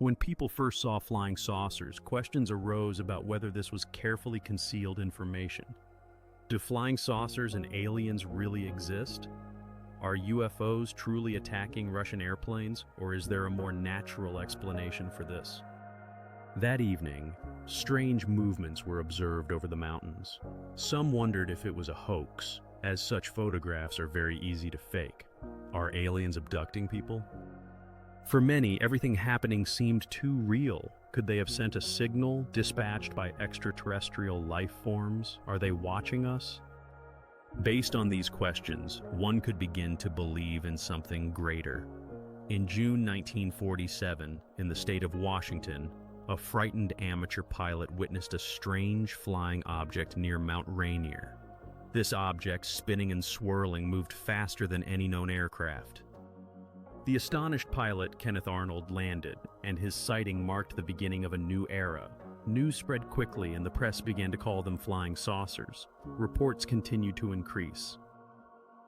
When people first saw flying saucers, questions arose about whether this was carefully concealed information. Do flying saucers and aliens really exist? Are UFOs truly attacking Russian airplanes, or is there a more natural explanation for this? That evening, strange movements were observed over the mountains. Some wondered if it was a hoax, as such photographs are very easy to fake. Are aliens abducting people? For many, everything happening seemed too real. Could they have sent a signal dispatched by extraterrestrial life forms? Are they watching us? Based on these questions, one could begin to believe in something greater. In June 1947, in the state of Washington, a frightened amateur pilot witnessed a strange flying object near Mount Rainier. This object, spinning and swirling, moved faster than any known aircraft. The astonished pilot, Kenneth Arnold, landed, and his sighting marked the beginning of a new era. News spread quickly and the press began to call them flying saucers. Reports continued to increase.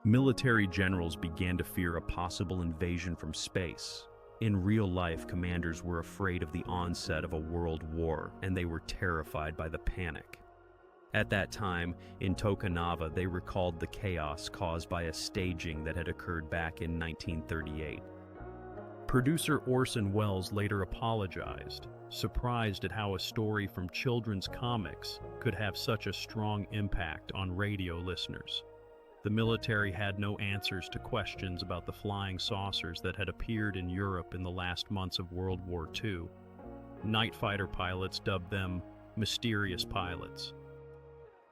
Military generals began to fear a possible invasion from space. In real life, commanders were afraid of the onset of a world war, and they were terrified by the panic. At that time, in Tokunawa, they recalled the chaos caused by a staging that had occurred back in 1938. Producer Orson Welles later apologized, surprised at how a story from children's comics could have such a strong impact on radio listeners. The military had no answers to questions about the flying saucers that had appeared in Europe in the last months of World War II. Night fighter pilots dubbed them mysterious pilots.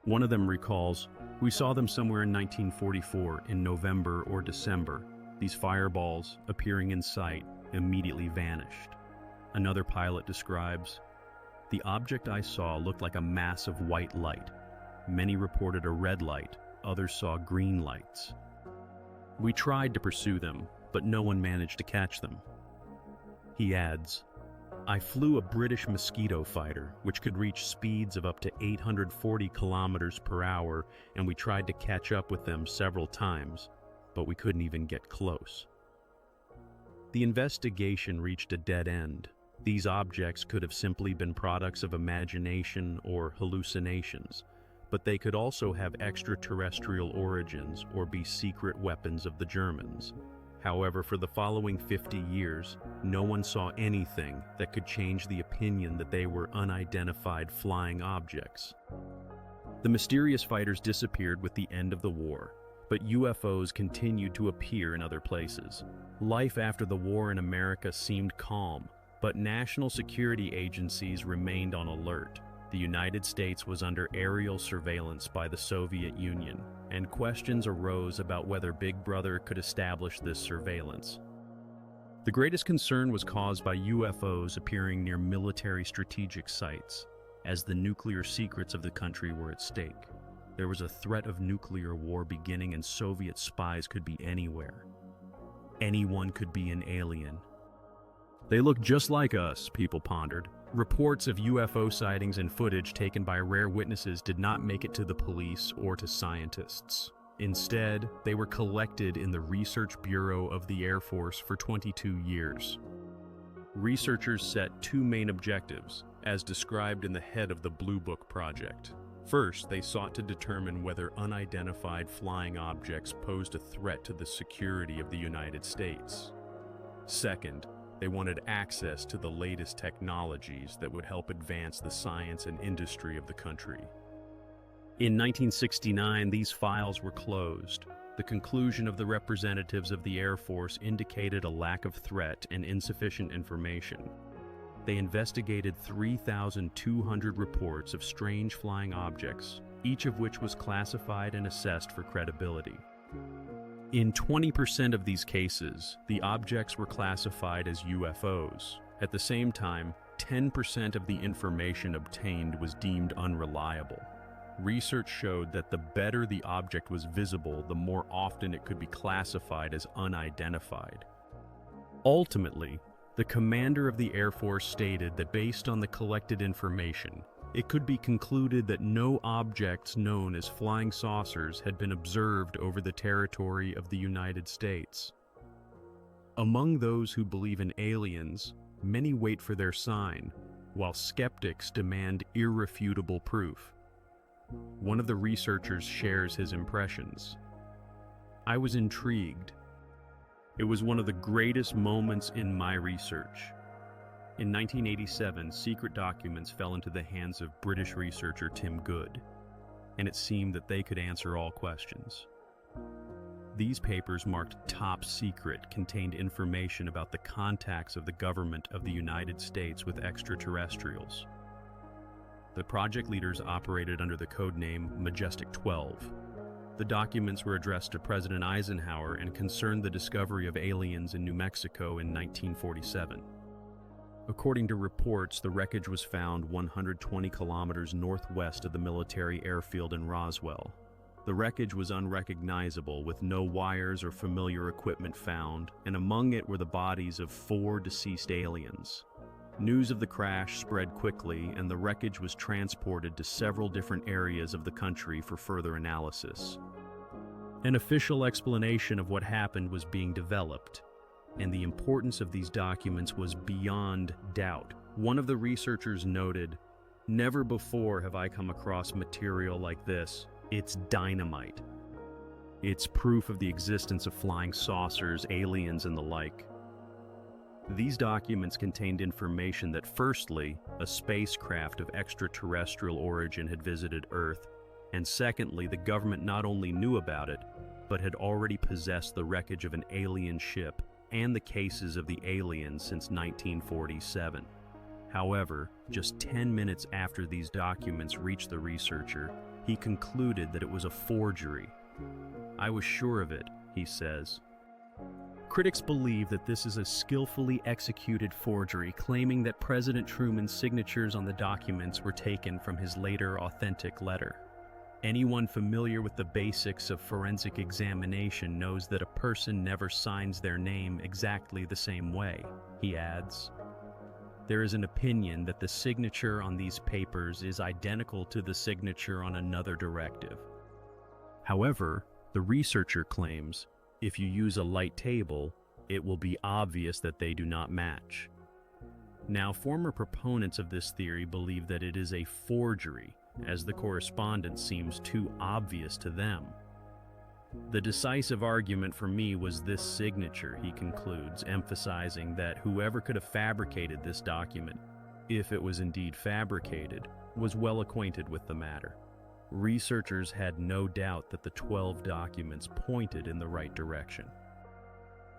One of them recalls, "We saw them somewhere in 1944 in November or December. These fireballs, appearing in sight, immediately vanished." Another pilot describes, "The object I saw looked like a mass of white light. Many reported a red light, others saw green lights. We tried to pursue them, but no one managed to catch them." He adds, "I flew a British Mosquito fighter, which could reach speeds of up to 840 kilometers per hour, and we tried to catch up with them several times, but we couldn't even get close." The investigation reached a dead end. These objects could have simply been products of imagination or hallucinations, but they could also have extraterrestrial origins or be secret weapons of the Germans. However, for the following 50 years, no one saw anything that could change the opinion that they were unidentified flying objects. The mysterious fighters disappeared with the end of the war, but UFOs continued to appear in other places. Life after the war in America seemed calm, but national security agencies remained on alert. The United States was under aerial surveillance by the Soviet Union, and questions arose about whether Big Brother could establish this surveillance. The greatest concern was caused by UFOs appearing near military strategic sites, as the nuclear secrets of the country were at stake. There was a threat of nuclear war beginning, and Soviet spies could be anywhere. Anyone could be an alien. "They look just like us," people pondered. Reports of UFO sightings and footage taken by rare witnesses did not make it to the police or to scientists. Instead, they were collected in the Research Bureau of the Air Force for 22 years. Researchers set two main objectives, as described in the head of the Blue Book project. First, they sought to determine whether unidentified flying objects posed a threat to the security of the United States. Second, they wanted access to the latest technologies that would help advance the science and industry of the country. In 1969, these files were closed. The conclusion of the representatives of the Air Force indicated a lack of threat and insufficient information. They investigated 3,200 reports of strange flying objects, each of which was classified and assessed for credibility. In 20% of these cases, the objects were classified as UFOs. At the same time, 10% of the information obtained was deemed unreliable. Research showed that the better the object was visible, the more often it could be classified as unidentified. Ultimately, the commander of the Air Force stated that based on the collected information, it could be concluded that no objects known as flying saucers had been observed over the territory of the United States. Among those who believe in aliens, many wait for their sign, while skeptics demand irrefutable proof. One of the researchers shares his impressions. "I was intrigued. It was one of the greatest moments in my research. In 1987, secret documents fell into the hands of British researcher Tim Good, and it seemed that they could answer all questions. These papers, marked top secret, contained information about the contacts of the government of the United States with extraterrestrials. The project leaders operated under the code name Majestic 12. The documents were addressed to President Eisenhower and concerned the discovery of aliens in New Mexico in 1947. According to reports, the wreckage was found 120 kilometers northwest of the military airfield in Roswell. The wreckage was unrecognizable, with no wires or familiar equipment found, and among it were the bodies of 4 deceased aliens. News of the crash spread quickly, and the wreckage was transported to several different areas of the country for further analysis. An official explanation of what happened was being developed, and the importance of these documents was beyond doubt. One of the researchers noted, "Never before have I come across material like this. It's dynamite. It's proof of the existence of flying saucers, aliens, and the like." These documents contained information that, firstly, a spacecraft of extraterrestrial origin had visited Earth, and secondly, the government not only knew about it, but had already possessed the wreckage of an alien ship and the cases of the aliens since 1947. However, just 10 minutes after these documents reached the researcher, he concluded that it was a forgery. "I was sure of it," he says. Critics believe that this is a skillfully executed forgery, claiming that President Truman's signatures on the documents were taken from his later authentic letter. Anyone familiar with the basics of forensic examination knows that a person never signs their name exactly the same way, he adds. There is an opinion that the signature on these papers is identical to the signature on another directive. However, the researcher claims, if you use a light table, it will be obvious that they do not match. Now, former proponents of this theory believe that it is a forgery, as the correspondence seems too obvious to them. "The decisive argument for me was this signature," he concludes, emphasizing that whoever could have fabricated this document, if it was indeed fabricated, was well acquainted with the matter. Researchers had no doubt that the 12 documents pointed in the right direction.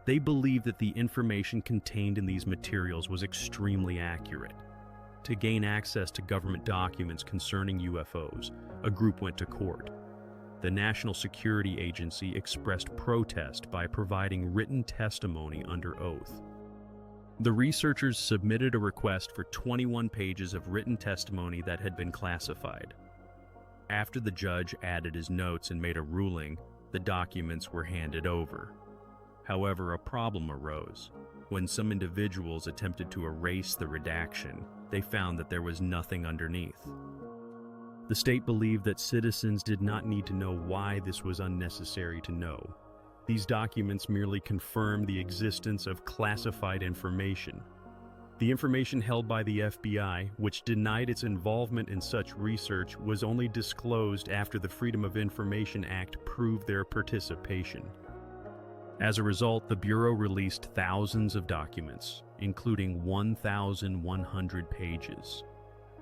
They believed that the information contained in these materials was extremely accurate. To gain access to government documents concerning UFOs, a group went to court. The National Security Agency expressed protest by providing written testimony under oath. The researchers submitted a request for 21 pages of written testimony that had been classified. After the judge added his notes and made a ruling, the documents were handed over. However, a problem arose. When some individuals attempted to erase the redaction, they found that there was nothing underneath. The state believed that citizens did not need to know why this was unnecessary to know. These documents merely confirmed the existence of classified information. The information held by the FBI, which denied its involvement in such research, was only disclosed after the Freedom of Information Act proved their participation. As a result, the Bureau released thousands of documents, including 1,100 pages.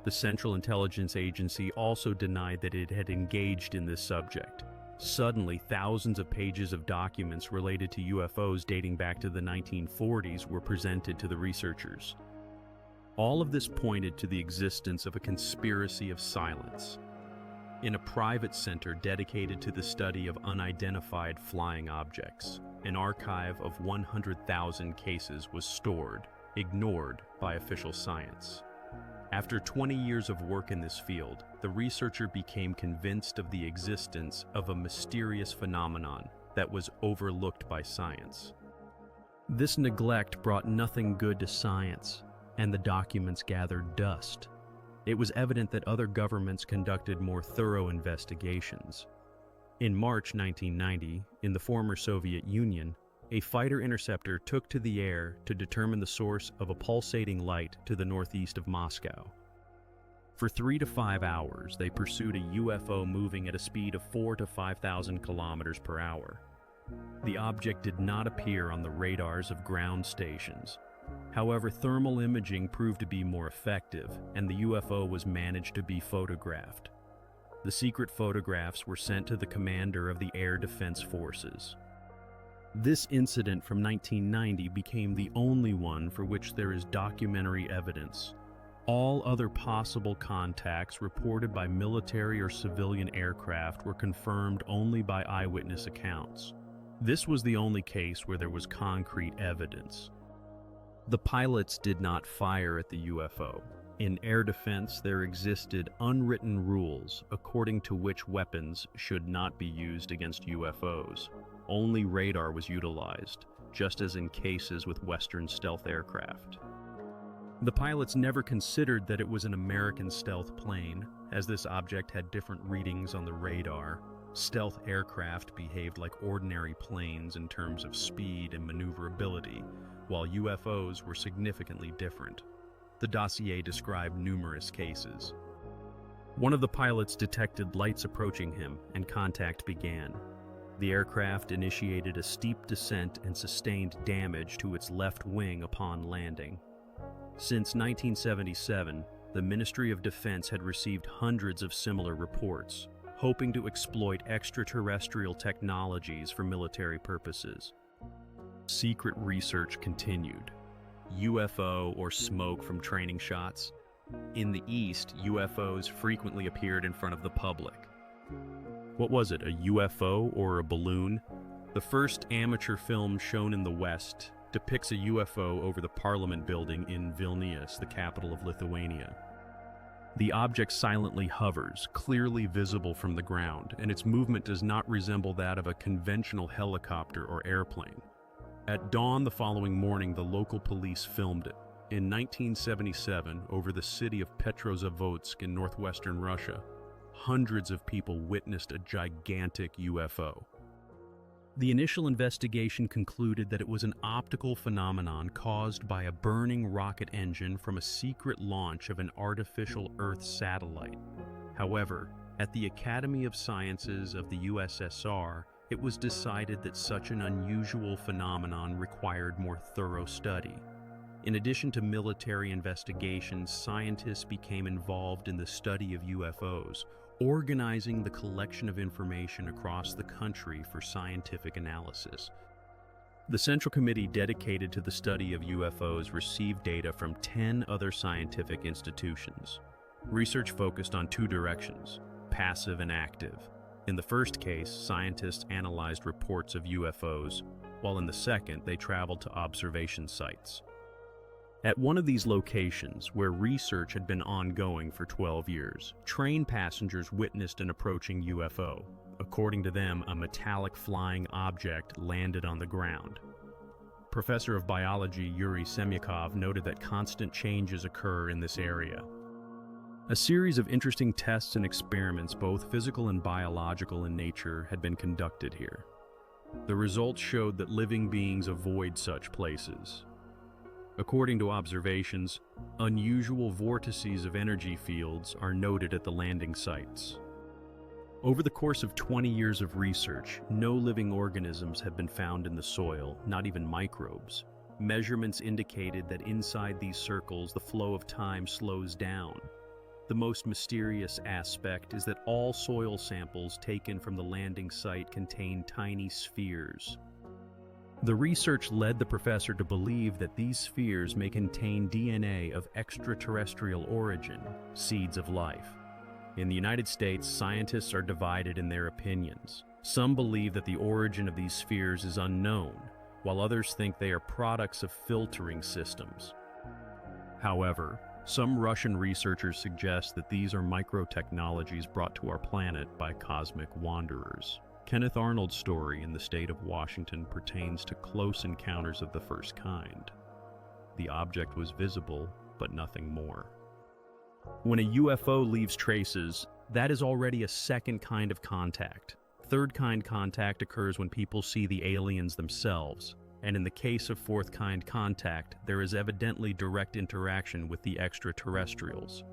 The Central Intelligence Agency also denied that it had engaged in this subject. Suddenly, thousands of pages of documents related to UFOs dating back to the 1940s were presented to the researchers. All of this pointed to the existence of a conspiracy of silence. In a private center dedicated to the study of unidentified flying objects, an archive of 100,000 cases was stored, ignored by official science. After 20 years of work in this field, the researcher became convinced of the existence of a mysterious phenomenon that was overlooked by science. This neglect brought nothing good to science, and the documents gathered dust. It was evident that other governments conducted more thorough investigations. In March 1990, in the former Soviet Union, a fighter interceptor took to the air to determine the source of a pulsating light to the northeast of Moscow. For 3 to 5 hours, they pursued a UFO moving at a speed of 4,000 to 5,000 kilometers per hour. The object did not appear on the radars of ground stations. However, thermal imaging proved to be more effective, and the UFO was managed to be photographed. The secret photographs were sent to the commander of the Air Defense Forces. This incident from 1990 became the only one for which there is documentary evidence. All other possible contacts reported by military or civilian aircraft were confirmed only by eyewitness accounts. This was the only case where there was concrete evidence. The pilots did not fire at the UFO. In air defense, there existed unwritten rules according to which weapons should not be used against UFOs. Only radar was utilized, just as in cases with Western stealth aircraft. The pilots never considered that it was an American stealth plane, as this object had different readings on the radar. Stealth aircraft behaved like ordinary planes in terms of speed and maneuverability, while UFOs were significantly different. The dossier described numerous cases. One of the pilots detected lights approaching him, and contact began. The aircraft initiated a steep descent and sustained damage to its left wing upon landing. Since 1977, the Ministry of Defense had received hundreds of similar reports, hoping to exploit extraterrestrial technologies for military purposes. Secret research continued. UFO or smoke from training shots. In the East, UFOs frequently appeared in front of the public. What was it, a UFO or a balloon? The first amateur film shown in the West depicts a UFO over the Parliament building in Vilnius, the capital of Lithuania. The object silently hovers, clearly visible from the ground, and its movement does not resemble that of a conventional helicopter or airplane. At dawn the following morning, the local police filmed it. In 1977, over the city of Petrozavodsk in northwestern Russia, hundreds of people witnessed a gigantic UFO. The initial investigation concluded that it was an optical phenomenon caused by a burning rocket engine from a secret launch of an artificial Earth satellite. However, at the Academy of Sciences of the USSR, it was decided that such an unusual phenomenon required more thorough study. In addition to military investigations, scientists became involved in the study of UFOs, organizing the collection of information across the country for scientific analysis. The Central Committee dedicated to the study of UFOs received data from 10 other scientific institutions. Research focused on two directions, passive and active. In the first case, scientists analyzed reports of UFOs, while in the second, they traveled to observation sites. At one of these locations, where research had been ongoing for 12 years, train passengers witnessed an approaching UFO. According to them, a metallic flying object landed on the ground. Professor of biology Yuri Semyakov noted that constant changes occur in this area. A series of interesting tests and experiments, both physical and biological in nature, had been conducted here. The results showed that living beings avoid such places. According to observations, unusual vortices of energy fields are noted at the landing sites. Over the course of 20 years of research, no living organisms have been found in the soil, not even microbes. Measurements indicated that inside these circles, the flow of time slows down. The most mysterious aspect is that all soil samples taken from the landing site contain tiny spheres. The research led the professor to believe that these spheres may contain DNA of extraterrestrial origin, seeds of life. In the United States, scientists are divided in their opinions. Some believe that the origin of these spheres is unknown, while others think they are products of filtering systems. However, some Russian researchers suggest that these are microtechnologies brought to our planet by cosmic wanderers. Kenneth Arnold's story in the state of Washington pertains to close encounters of the first kind. The object was visible, but nothing more. When a UFO leaves traces, that is already a second kind of contact. Third kind contact occurs when people see the aliens themselves. and in the case of fourth kind contact, there is evidently direct interaction with the extraterrestrials.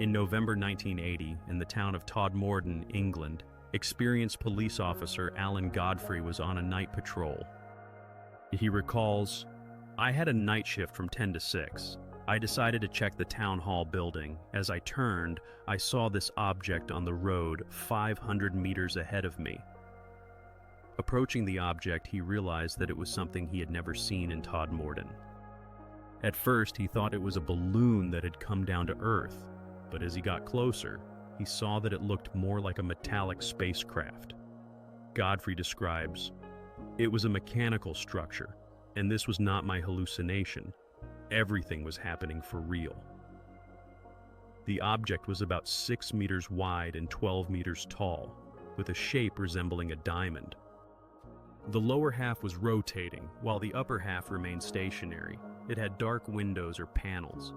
In November 1980, in the town of Todmorden, England, experienced police officer Alan Godfrey was on a night patrol. He recalls, "I had a night shift from 10 to 6. I decided to check the town hall building. As I turned, I saw this object on the road 500 meters ahead of me. Approaching the object, he realized that it was something he had never seen in Todmorden. At first, he thought it was a balloon that had come down to Earth, but as he got closer, he saw that it looked more like a metallic spacecraft." Godfrey describes, "It was a mechanical structure, and this was not my hallucination. Everything was happening for real." The object was about 6 meters wide and 12 meters tall, with a shape resembling a diamond. The lower half was rotating, while the upper half remained stationary. It had dark windows or panels.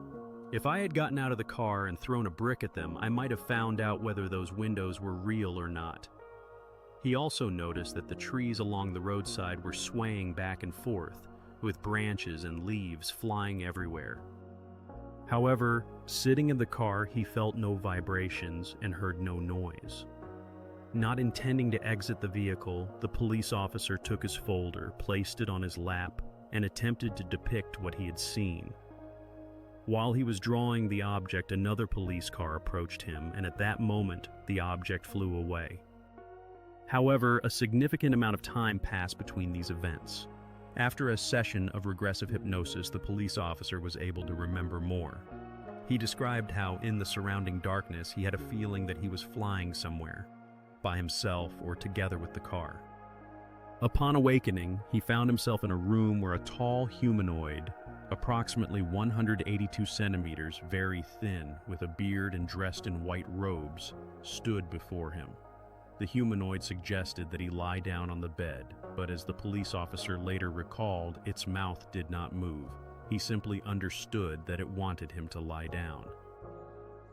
If I had gotten out of the car and thrown a brick at them, I might have found out whether those windows were real or not. He also noticed that the trees along the roadside were swaying back and forth, with branches and leaves flying everywhere. However, sitting in the car, he felt no vibrations and heard no noise. Not intending to exit the vehicle, the police officer took his folder, placed it on his lap, and attempted to depict what he had seen. While he was drawing the object, another police car approached him, and at that moment, the object flew away. However, a significant amount of time passed between these events. After a session of regressive hypnosis, the police officer was able to remember more. He described how, in the surrounding darkness, he had a feeling that he was flying somewhere, by himself or together with the car. Upon awakening, he found himself in a room where a tall humanoid, approximately 182 centimeters, very thin, with a beard and dressed in white robes, stood before him. The humanoid suggested that he lie down on the bed, but as the police officer later recalled, its mouth did not move. He simply understood that it wanted him to lie down.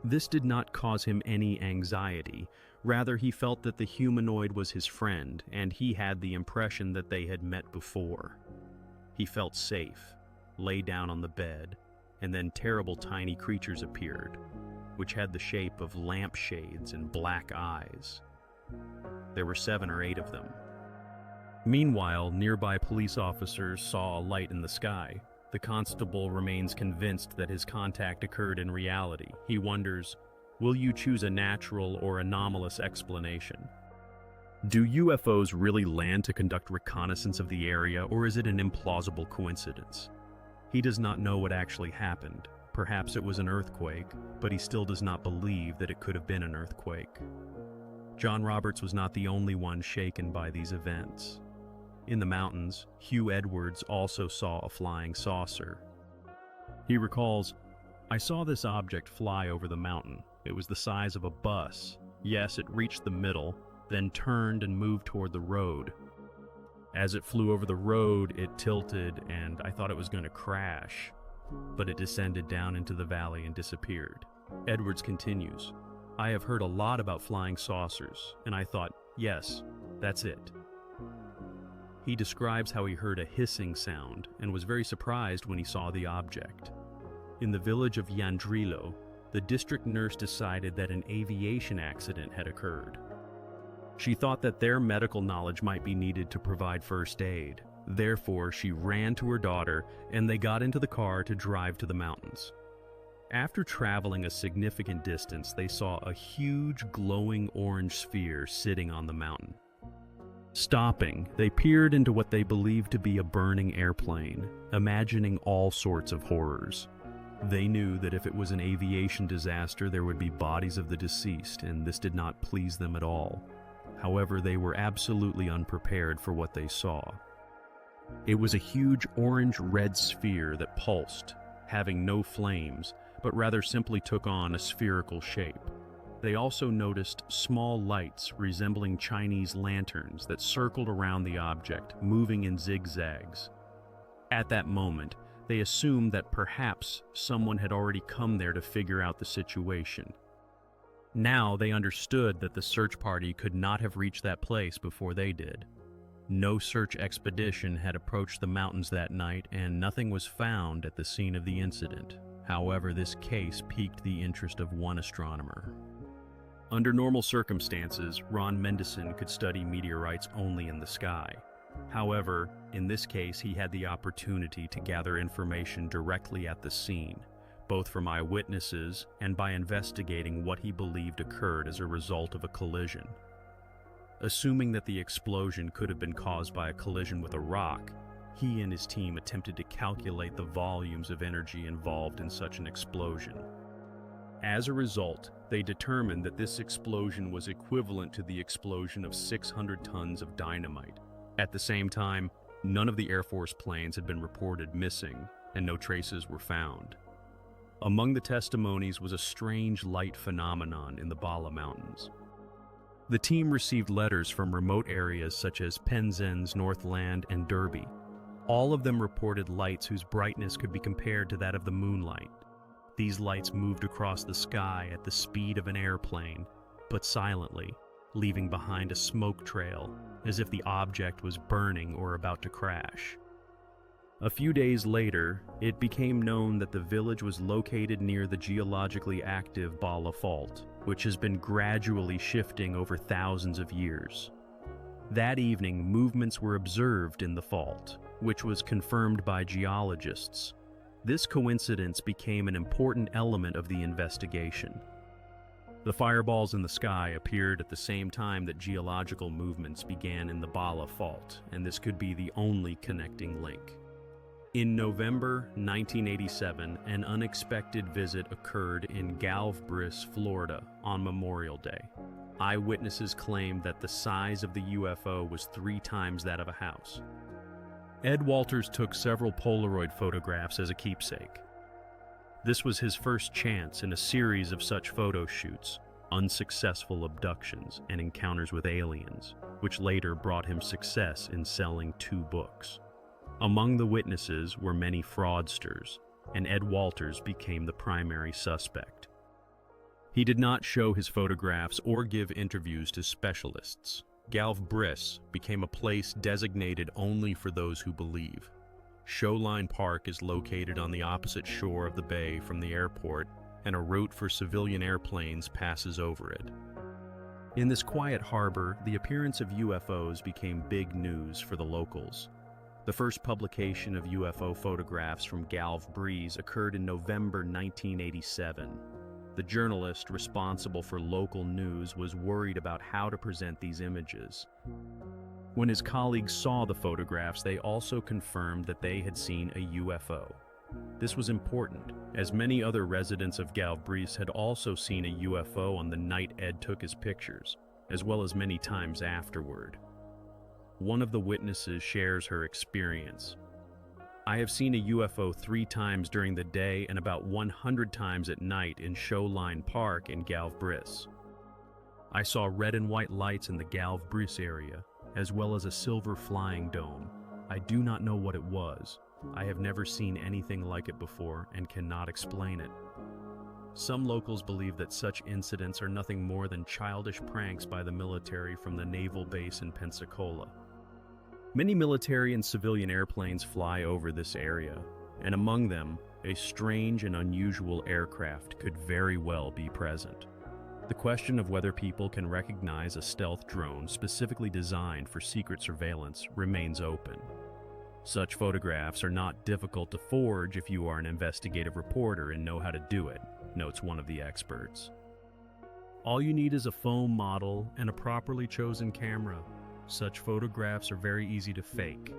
This did not cause him any anxiety. Rather, he felt that the humanoid was his friend, and he had the impression that they had met before. He felt safe, lay down on the bed, and then terrible tiny creatures appeared, which had the shape of lampshades and black eyes. There were 7 or 8 of them. Meanwhile, nearby police officers saw a light in the sky. The constable remains convinced that his contact occurred in reality. He wonders, will you choose a natural or anomalous explanation? Do UFOs really land to conduct reconnaissance of the area, or is it an implausible coincidence? He does not know what actually happened. Perhaps it was an earthquake, but he still does not believe that it could have been an earthquake. John Roberts was not the only one shaken by these events. In the mountains, Hugh Edwards also saw a flying saucer. He recalls, "I saw this object fly over the mountain. It was the size of a bus. Yes, it reached the middle, then turned and moved toward the road. As it flew over the road, it tilted, and I thought it was going to crash, but it descended down into the valley and disappeared." Edwards continues, "I have heard a lot about flying saucers, and I thought, yes, that's it." He describes how he heard a hissing sound and was very surprised when he saw the object. In the village of Yandrilo, the district nurse decided that an aviation accident had occurred. She thought that their medical knowledge might be needed to provide first aid. Therefore, she ran to her daughter, and they got into the car to drive to the mountains. After traveling a significant distance, they saw a huge glowing orange sphere sitting on the mountain. Stopping, they peered into what they believed to be a burning airplane, imagining all sorts of horrors. They knew that if it was an aviation disaster, there would be bodies of the deceased, and this did not please them at all. However, they were absolutely unprepared for what they saw. It was a huge orange-red sphere that pulsed, having no flames, but rather simply took on a spherical shape. They also noticed small lights resembling Chinese lanterns that circled around the object, moving in zigzags. At that moment, they assumed that perhaps someone had already come there to figure out the situation. Now they understood that the search party could not have reached that place before they did. No search expedition had approached the mountains that night, and nothing was found at the scene of the incident. However, this case piqued the interest of one astronomer. Under normal circumstances, Ron Mendelssohn could study meteorites only in the sky. However, in this case, he had the opportunity to gather information directly at the scene, both from eyewitnesses and by investigating what he believed occurred as a result of a collision. Assuming that the explosion could have been caused by a collision with a rock, he and his team attempted to calculate the volumes of energy involved in such an explosion. As a result, they determined that this explosion was equivalent to the explosion of 600 tons of dynamite. At the same time, none of the Air Force planes had been reported missing, and no traces were found. Among the testimonies was a strange light phenomenon in the Bala Mountains. The team received letters from remote areas such as Penzance, Northland, and Derby. All of them reported lights whose brightness could be compared to that of the moonlight. These lights moved across the sky at the speed of an airplane, but silently, leaving behind a smoke trail, as if the object was burning or about to crash. A few days later, it became known that the village was located near the geologically active Bala Fault, which has been gradually shifting over thousands of years. That evening, movements were observed in the fault, which was confirmed by geologists. This coincidence became an important element of the investigation. The fireballs in the sky appeared at the same time that geological movements began in the Bala Fault, and this could be the only connecting link. In November 1987, an unexpected visit occurred in Galveston, Florida, on Memorial Day. Eyewitnesses claimed that the size of the UFO was 3 times that of a house. Ed Walters took several Polaroid photographs as a keepsake. This was his first chance in a series of such photo shoots, unsuccessful abductions, and encounters with aliens, which later brought him success in selling 2 books. Among the witnesses were many fraudsters, and Ed Walters became the primary suspect. He did not show his photographs or give interviews to specialists. Galveston became a place designated only for those who believe. Shoreline Park is located on the opposite shore of the bay from the airport, and a route for civilian airplanes passes over it. In this quiet harbor, the appearance of UFOs became big news for the locals. The first publication of UFO photographs from Galveston occurred in November 1987. The journalist responsible for local news was worried about how to present these images. When his colleagues saw the photographs, they also confirmed that they had seen a UFO. This was important, as many other residents of Galveston had also seen a UFO on the night Ed took his pictures, as well as many times afterward. One of the witnesses shares her experience. "I have seen a UFO 3 times during the day and about 100 times at night in Shoreline Park in Galveston. I saw red and white lights in the Galveston area, as well as a silver flying dome. I do not know what it was. I have never seen anything like it before and cannot explain it." Some locals believe that such incidents are nothing more than childish pranks by the military from the naval base in Pensacola. Many military and civilian airplanes fly over this area, and among them, a strange and unusual aircraft could very well be present. The question of whether people can recognize a stealth drone specifically designed for secret surveillance remains open. Such photographs are not difficult to forge if you are an investigative reporter and know how to do it, notes one of the experts. All you need is a foam model and a properly chosen camera. Such photographs are very easy to fake.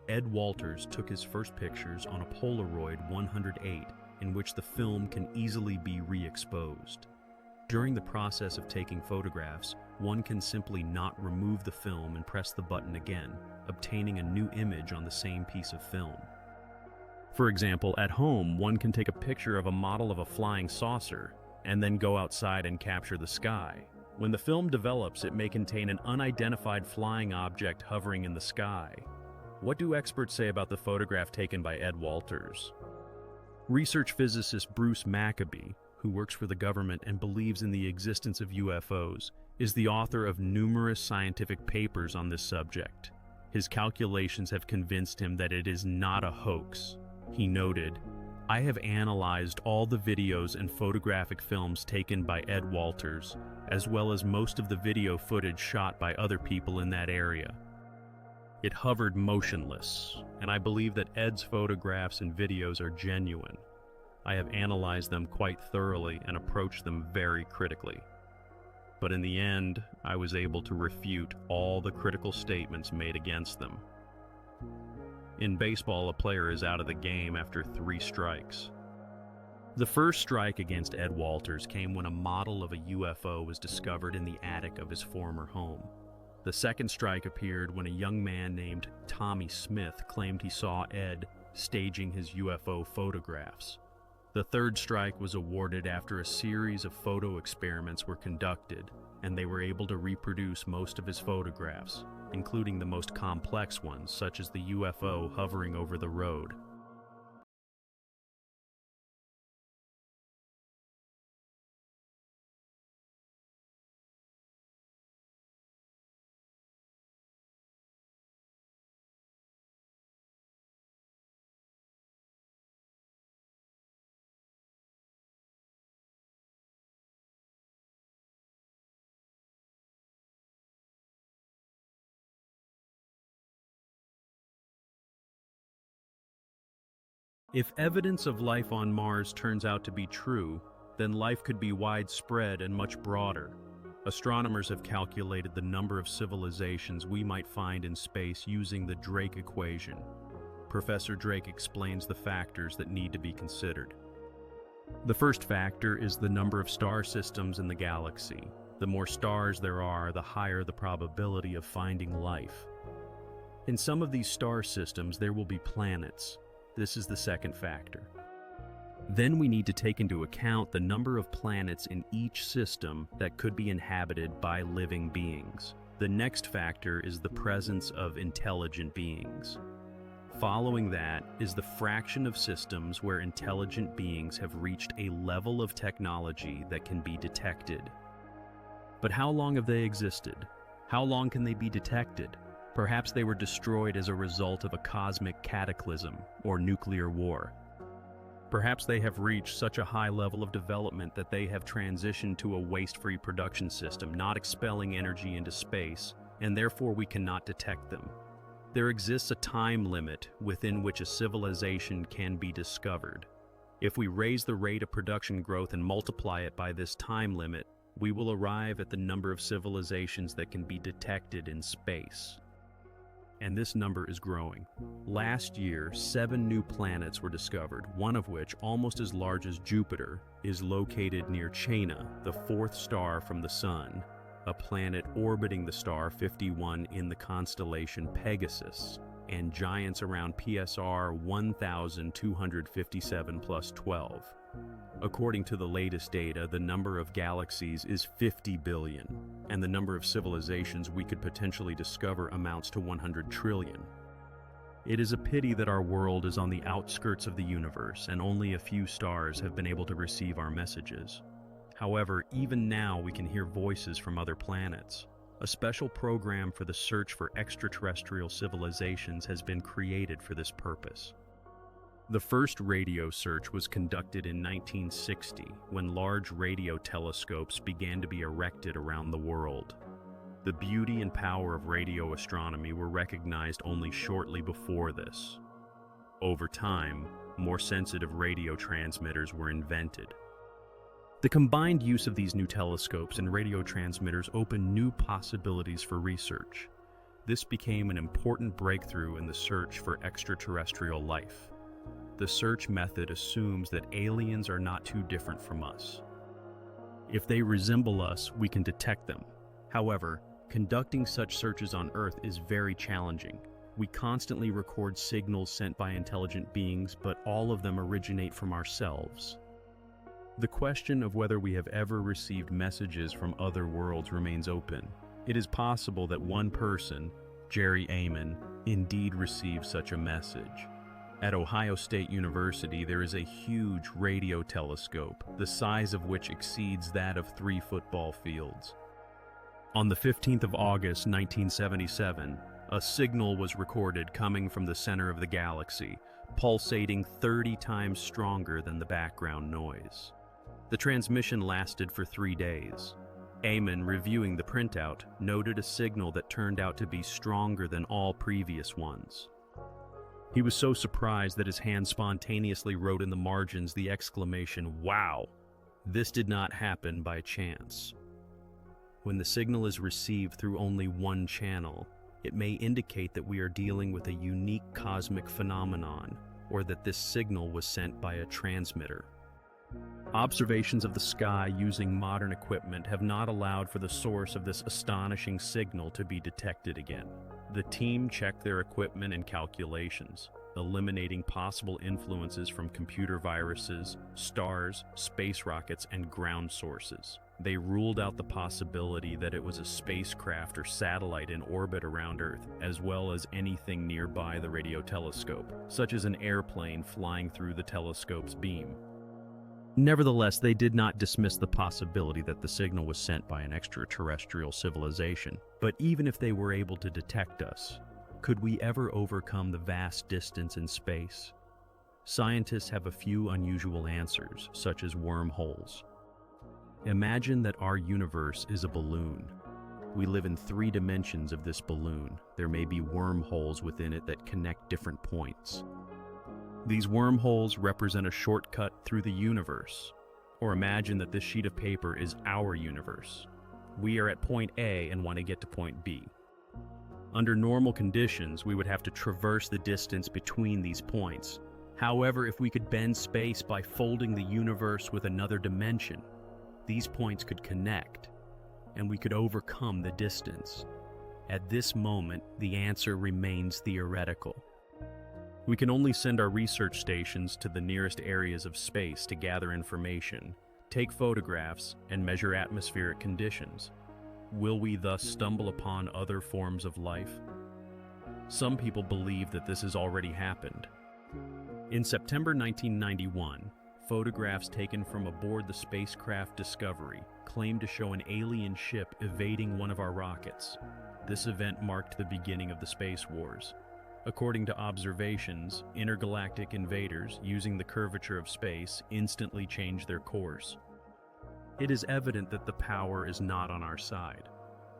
Ed Walters took his first pictures on a Polaroid 108, in which the film can easily be re-exposed. During the process of taking photographs, one can simply not remove the film and press the button again, obtaining a new image on the same piece of film. For example, at home, one can take a picture of a model of a flying saucer and then go outside and capture the sky. When the film develops, it may contain an unidentified flying object hovering in the sky. What do experts say about the photograph taken by Ed Walters? Research physicist Bruce Maccabee, who works for the government and believes in the existence of UFOs, is the author of numerous scientific papers on this subject. His calculations have convinced him that it is not a hoax. He noted, "I have analyzed all the videos and photographic films taken by Ed Walters, as well as most of the video footage shot by other people in that area. It hovered motionless, and I believe that Ed's photographs and videos are genuine. I have analyzed them quite thoroughly and approached them very critically. But in the end, I was able to refute all the critical statements made against them." In baseball, a player is out of the game after 3 strikes. The first strike against Ed Walters came when a model of a UFO was discovered in the attic of his former home. The second strike appeared when a young man named Tommy Smith claimed he saw Ed staging his UFO photographs. The third strike was awarded after a series of photo experiments were conducted, and they were able to reproduce most of his photographs, including the most complex ones, such as the UFO hovering over the road. If evidence of life on Mars turns out to be true, then life could be widespread and much broader. Astronomers have calculated the number of civilizations we might find in space using the Drake equation. Professor Drake explains the factors that need to be considered. The first factor is the number of star systems in the galaxy. The more stars there are, the higher the probability of finding life. In some of these star systems, there will be planets. This is the second factor. Then we need to take into account the number of planets in each system that could be inhabited by living beings. The next factor is the presence of intelligent beings. Following that is the fraction of systems where intelligent beings have reached a level of technology that can be detected. But how long have they existed? How long can they be detected? Perhaps they were destroyed as a result of a cosmic cataclysm or nuclear war. Perhaps they have reached such a high level of development that they have transitioned to a waste-free production system, not expelling energy into space, and therefore we cannot detect them. There exists a time limit within which a civilization can be discovered. If we raise the rate of production growth and multiply it by this time limit, we will arrive at the number of civilizations that can be detected in space. And this number is growing. Last year, 7 new planets were discovered, one of which, almost as large as Jupiter, is located near Chaina, the 4th star from the Sun, a planet orbiting the star 51 in the constellation Pegasus, and giants around PSR 1257 plus 12. According to the latest data, the number of galaxies is 50 billion, and the number of civilizations we could potentially discover amounts to 100 trillion. It is a pity that our world is on the outskirts of the universe, and only a few stars have been able to receive our messages. However, even now we can hear voices from other planets. A special program for the search for extraterrestrial civilizations has been created for this purpose. The first radio search was conducted in 1960, when large radio telescopes began to be erected around the world. The beauty and power of radio astronomy were recognized only shortly before this. Over time, more sensitive radio transmitters were invented. The combined use of these new telescopes and radio transmitters opened new possibilities for research. This became an important breakthrough in the search for extraterrestrial life. The search method assumes that aliens are not too different from us. If they resemble us, we can detect them. However, conducting such searches on Earth is very challenging. We constantly record signals sent by intelligent beings, but all of them originate from ourselves. The question of whether we have ever received messages from other worlds remains open. It is possible that one person, Jerry Amon, indeed received such a message. At Ohio State University, there is a huge radio telescope, the size of which exceeds that of 3 football fields. On the 15th of August, 1977, a signal was recorded coming from the center of the galaxy, pulsating 30 times stronger than the background noise. The transmission lasted for 3 days. Eamon, reviewing the printout, noted a signal that turned out to be stronger than all previous ones. He was so surprised that his hand spontaneously wrote in the margins the exclamation, "Wow!" This did not happen by chance. When the signal is received through only one channel, it may indicate that we are dealing with a unique cosmic phenomenon, or that this signal was sent by a transmitter. Observations of the sky using modern equipment have not allowed for the source of this astonishing signal to be detected again. The team checked their equipment and calculations, eliminating possible influences from computer viruses, stars, space rockets, and ground sources. They ruled out the possibility that it was a spacecraft or satellite in orbit around Earth, as well as anything nearby the radio telescope, such as an airplane flying through the telescope's beam. Nevertheless, they did not dismiss the possibility that the signal was sent by an extraterrestrial civilization. But even if they were able to detect us, could we ever overcome the vast distance in space? Scientists have a few unusual answers, such as wormholes. Imagine that our universe is a balloon. We live in 3 dimensions of this balloon. There may be wormholes within it that connect different points. These wormholes represent a shortcut through the universe. Or imagine that this sheet of paper is our universe. We are at point A and want to get to point B. Under normal conditions, we would have to traverse the distance between these points. However, if we could bend space by folding the universe with another dimension, these points could connect, and we could overcome the distance. At this moment, the answer remains theoretical. We can only send our research stations to the nearest areas of space to gather information, take photographs, and measure atmospheric conditions. Will we thus stumble upon other forms of life? Some people believe that this has already happened. In September 1991, photographs taken from aboard the spacecraft Discovery claimed to show an alien ship evading one of our rockets. This event marked the beginning of the space wars. According to observations, intergalactic invaders, using the curvature of space, instantly change their course. It is evident that the power is not on our side.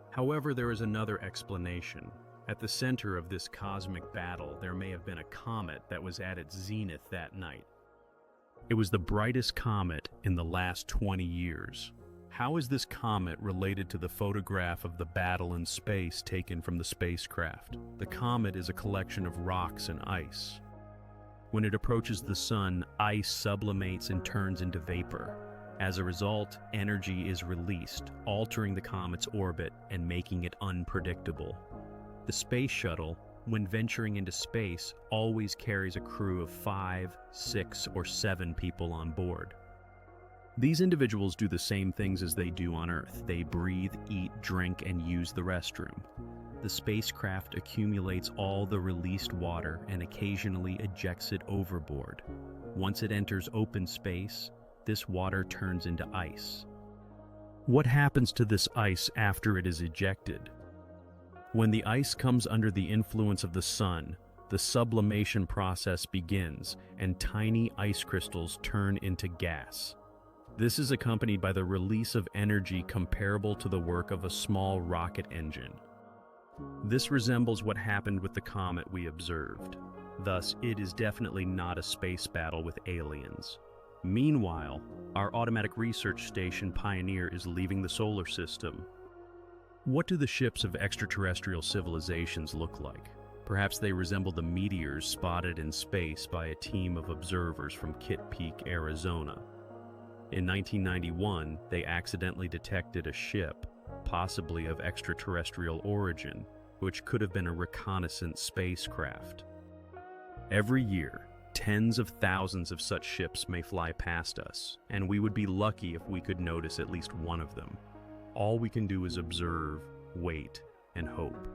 However, there is another explanation. At the center of this cosmic battle, there may have been a comet that was at its zenith that night. It was the brightest comet in the last 20 years. How is this comet related to the photograph of the battle in space taken from the spacecraft? The comet is a collection of rocks and ice. When it approaches the sun, ice sublimates and turns into vapor. As a result, energy is released, altering the comet's orbit and making it unpredictable. The space shuttle, when venturing into space, always carries a crew of 5, 6, or 7 people on board. These individuals do the same things as they do on Earth. They breathe, eat, drink, and use the restroom. The spacecraft accumulates all the released water and occasionally ejects it overboard. Once it enters open space, this water turns into ice. What happens to this ice after it is ejected? When the ice comes under the influence of the sun, the sublimation process begins and tiny ice crystals turn into gas. This is accompanied by the release of energy comparable to the work of a small rocket engine. This resembles what happened with the comet we observed. Thus, it is definitely not a space battle with aliens. Meanwhile, our automatic research station Pioneer is leaving the solar system. What do the ships of extraterrestrial civilizations look like? Perhaps they resemble the meteors spotted in space by a team of observers from Kitt Peak, Arizona. In 1991, they accidentally detected a ship, possibly of extraterrestrial origin, which could have been a reconnaissance spacecraft. Every year, tens of thousands of such ships may fly past us, and we would be lucky if we could notice at least one of them. All we can do is observe, wait, and hope.